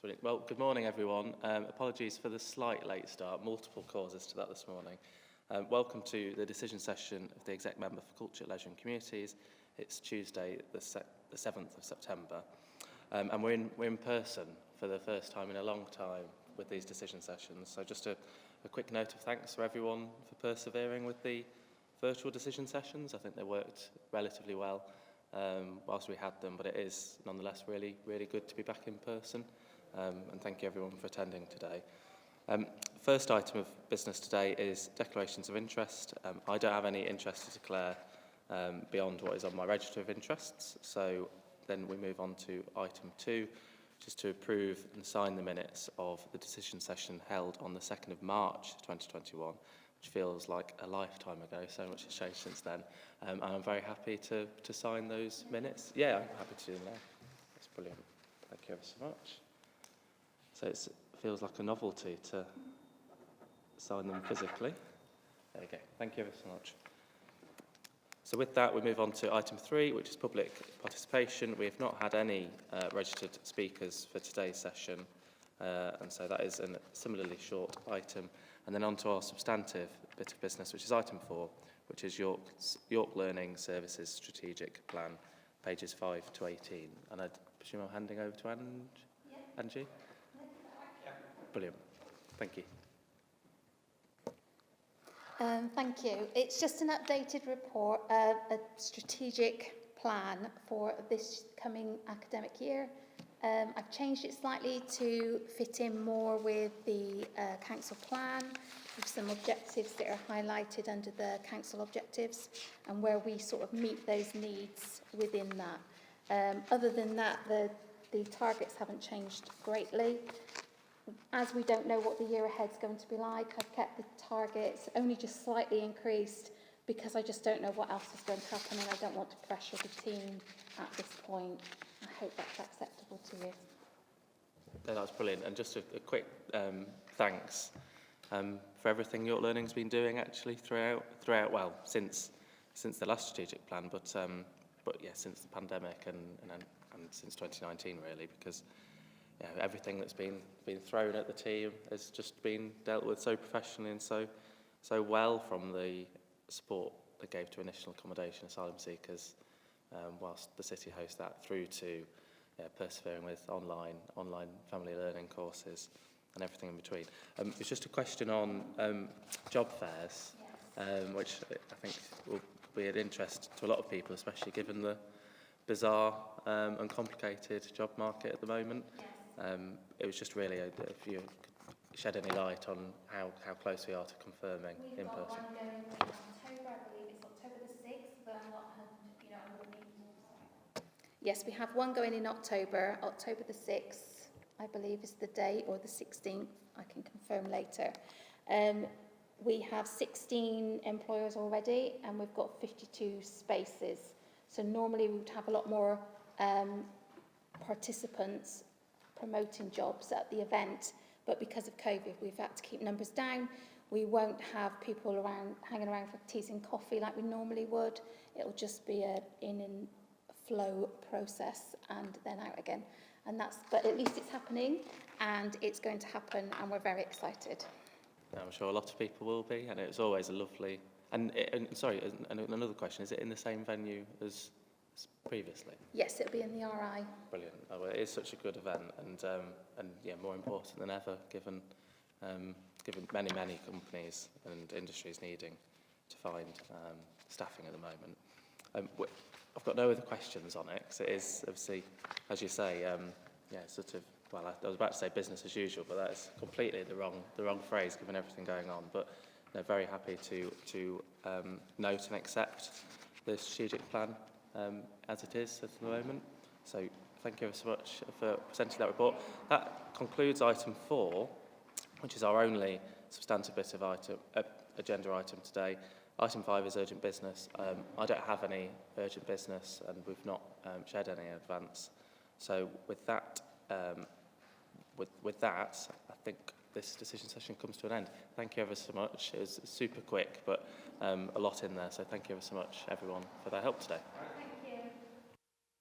Brilliant. Well, good morning, everyone. Apologies for the slight late start, multiple causes to that this morning. Welcome to the decision session of the Exec Member for Culture, Leisure and Communities. It's Tuesday, the 7th of September. And we're in person for the first time in a long time with these decision sessions. So just a quick note of thanks for everyone for persevering with the virtual decision sessions. I think they worked relatively well whilst we had them, but it is nonetheless really good to be back in person. And thank you everyone for attending today. First item of business today is declarations of interest. I don't have any interest to declare beyond what is on my register of interests, so then we move on to item 2, which is to approve and sign the minutes of the decision session held on the 2nd of March 2021, which feels like a lifetime ago. So much has changed since then, and I'm very happy to sign those minutes. Yeah, I'm happy to do them now. That's brilliant. Thank you ever so much. So it feels like a novelty to sign them physically. There you go. Thank you ever so much. So with that, we move on to item 3, which is public participation. We have not had any registered speakers for today's session, and so that is a similarly short item. And then on to our substantive bit of business, which is item 4, which is York Learning Services Strategic Plan, pages 5 to 18. And I presume I'm handing over to Angie? Brilliant. Thank you. Thank you. It's just an updated report, a strategic plan for this coming academic year. I've changed it slightly to fit in more with the council plan, with some objectives that are highlighted under the council objectives and where we sort of meet those needs within that. Other than that, the targets haven't changed greatly. As we don't know what the year ahead's going to be like, I've kept the targets only just slightly increased because I just don't know what else is going to happen and I don't want to pressure the team at this point. I hope that's acceptable to you. No, that's brilliant. And just a quick thanks for everything York Learning's been doing actually throughout well, since the last strategic plan, but yeah, since the pandemic and since 2019 really, because everything that's been thrown at the team has just been dealt with so professionally and so well, from the support they gave to initial accommodation asylum seekers whilst the city hosts that, through to persevering with online family learning courses and everything in between. It's just a question on job fairs, which I think will be of interest to a lot of people, especially given the bizarre and complicated job market at the moment. It was just really if you could shed any light on how close we are to confirming in person. We've got one going in October, I believe it's October the 6th, but I'm not 100%. Yes, we have one going in October the 6th, I believe is the date, or the 16th, I can confirm later. We have 16 employers already and we've got 52 spaces. So normally we would have a lot more participants promoting jobs at the event, but because of COVID we've had to keep numbers down. We won't have people hanging around for teas and coffee like we normally would. It'll just be a in and flow process and then out again. But at least it's happening and it's going to happen and we're very excited. I'm sure a lot of people will be, and it's always a lovely sorry, another question, is it in the same venue as previously? Yes, it'll be in the RI. Brilliant. Oh, well, it is such a good event, and yeah, more important than ever, given many companies and industries needing to find staffing at the moment. I've got no other questions on it, because it is obviously, as you say, sort of. Well, I was about to say business as usual, but that is completely the wrong phrase given everything going on. But they're very happy to note and accept the strategic plan as it is at the moment. So thank you ever so much for presenting that report. That concludes item 4, which is our only substantive bit of agenda item today. Item 5 is urgent business. I don't have any urgent business, and we've not shared any in advance. So with that, I think this decision session comes to an end. Thank you ever so much. It was super quick, but a lot in there. So thank you ever so much, everyone, for their help today.